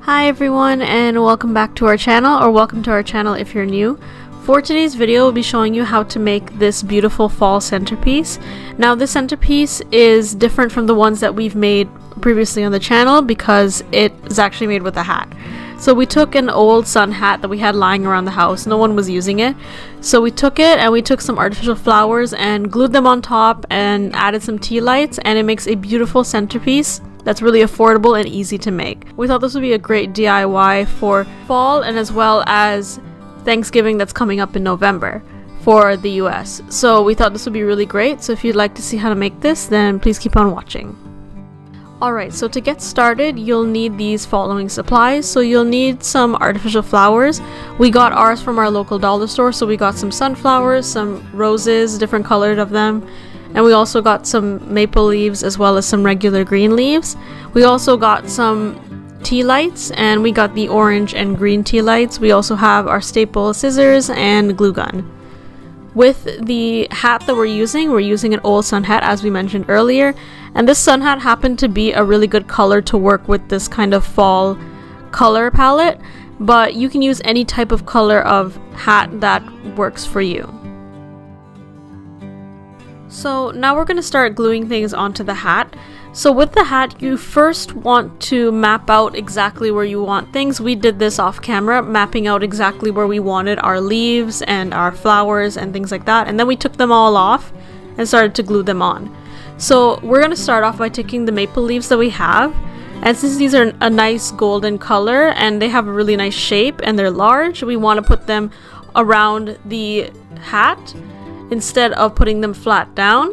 Hi everyone, and welcome back to our channel, or welcome to our channel if you're new. For today's video, we'll be showing you how to make this beautiful fall centerpiece. Now this centerpiece is different from the ones that we've made previously on the channel because it is actually made with a hat. So we took an old sun hat that we had lying around the house. No one was using it. So we took it and we took some artificial flowers and glued them on top and added some tea lights, and it makes a beautiful centerpiece that's really affordable and easy to make. We thought this would be a great DIY for fall and as well as Thanksgiving that's coming up in November for the US. So we thought this would be really great. So if you'd like to see how to make this, then please keep on watching. Alright, so to get started, you'll need these following supplies. So you'll need some artificial flowers. We got ours from our local dollar store, so we got some sunflowers, some roses, different colored of them. And we also got some maple leaves as well as some regular green leaves. We also got some tea lights, and we got the orange and green tea lights. We also have our staple scissors and glue gun. With the hat that we're using an old sun hat as we mentioned earlier. And this sun hat happened to be a really good color to work with this kind of fall color palette. But you can use any type of color of hat that works for you. So now we're going to start gluing things onto the hat. So with the hat, you first want to map out exactly where you want things. We did this off camera, mapping out exactly where we wanted our leaves and our flowers and things like that. And then we took them all off and started to glue them on. So we're going to start off by taking the maple leaves that we have. And since these are a nice golden color and they have a really nice shape and they're large, we want to put them around the hat instead of putting them flat down,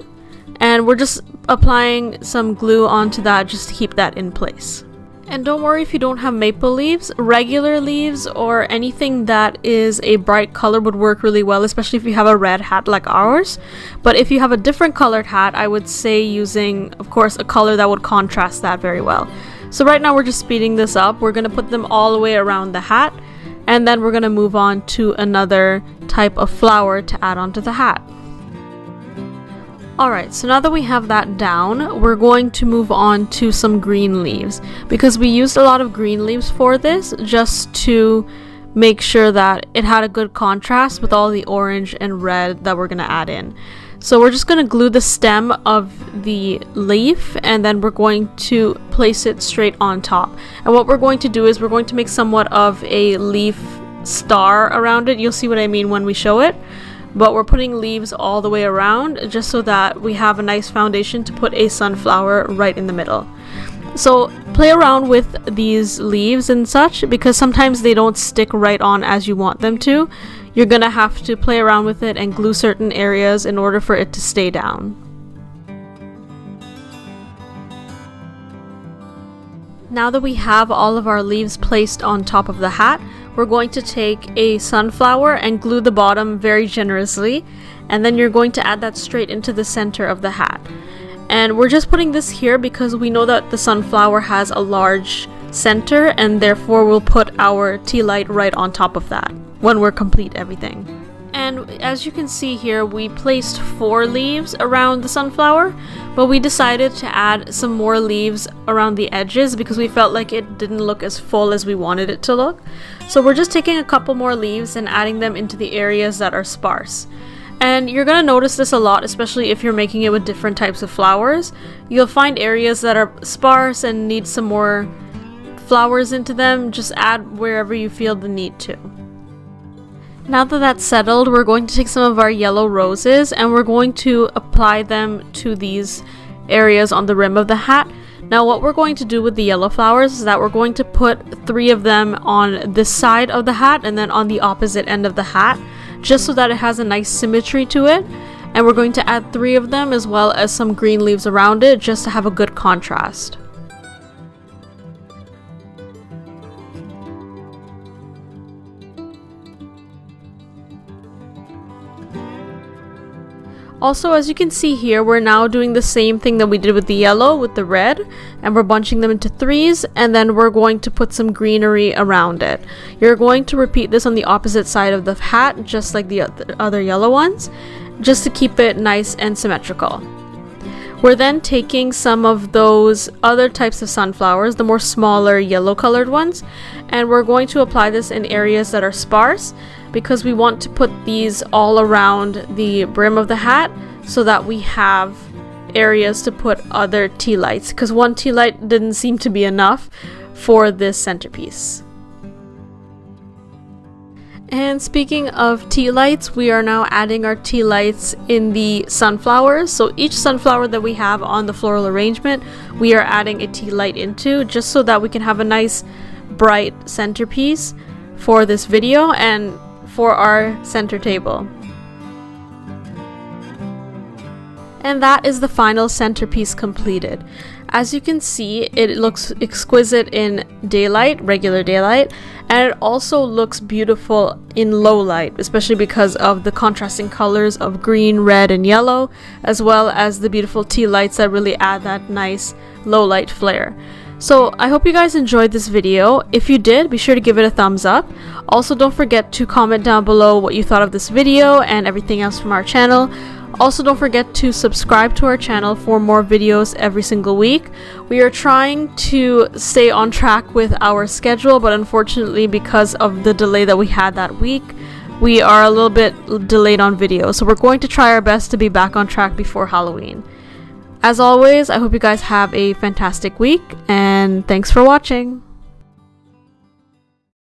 and we're just applying some glue onto that just to keep that in place. And don't worry if you don't have maple leaves. Regular leaves or anything that is a bright color would work really well, especially if you have a red hat like ours. But if you have a different colored hat, I would say using, of course, a color that would contrast that very well. So right now we're just speeding this up. We're going to put them all the way around the hat, and then we're going to move on to another type of flower to add onto the hat. Alright, so now that we have that down, we're going to move on to some green leaves, because we used a lot of green leaves for this just to make sure that it had a good contrast with all the orange and red that we're going to add in. So we're just going to glue the stem of the leaf, and then we're going to place it straight on top. And what we're going to do is we're going to make somewhat of a leaf star around it. You'll see what I mean when we show it. But we're putting leaves all the way around just so that we have a nice foundation to put a sunflower right in the middle. So play around with these leaves and such, because sometimes they don't stick right on as you want them to. You're gonna have to play around with it and glue certain areas in order for it to stay down. Now that we have all of our leaves placed on top of the hat, we're going to take a sunflower and glue the bottom very generously, and then you're going to add that straight into the center of the hat. And we're just putting this here because we know that the sunflower has a large center, and therefore we'll put our tea light right on top of that when we're complete everything. And as you can see here, we placed 4 leaves around the sunflower, but we decided to add some more leaves around the edges because we felt like it didn't look as full as we wanted it to look. So we're just taking a couple more leaves and adding them into the areas that are sparse. And you're going to notice this a lot, especially if you're making it with different types of flowers. You'll find areas that are sparse and need some more flowers into them. Just add wherever you feel the need to. Now that that's settled, we're going to take some of our yellow roses and we're going to apply them to these areas on the rim of the hat. Now what we're going to do with the yellow flowers is that we're going to put 3 of them on this side of the hat and then on the opposite end of the hat, just so that it has a nice symmetry to it. And we're going to add 3 of them as well as some green leaves around it just to have a good contrast. Also, as you can see here, we're now doing the same thing that we did with the yellow with the red, and we're bunching them into 3s, and then we're going to put some greenery around it. You're going to repeat this on the opposite side of the hat, just like the other yellow ones, just to keep it nice and symmetrical. We're then taking some of those other types of sunflowers, the more smaller yellow colored ones, and we're going to apply this in areas that are sparse because we want to put these all around the brim of the hat so that we have areas to put other tea lights, because one tea light didn't seem to be enough for this centerpiece. And speaking of tea lights, we are now adding our tea lights in the sunflowers. So each sunflower that we have on the floral arrangement, we are adding a tea light into, just so that we can have a nice bright centerpiece for this video and for our center table. And that is the final centerpiece completed. As you can see, it looks exquisite in daylight, regular daylight, and it also looks beautiful in low light, especially because of the contrasting colors of green, red, and yellow, as well as the beautiful tea lights that really add that nice low light flare. So I hope you guys enjoyed this video. If you did, be sure to give it a thumbs up. Also, don't forget to comment down below what you thought of this video and everything else from our channel. Also, don't forget to subscribe to our channel for more videos every single week. We are trying to stay on track with our schedule, but unfortunately, because of the delay that we had that week, we are a little bit delayed on video. So we're going to try our best to be back on track before Halloween. As always, I hope you guys have a fantastic week, and thanks for watching.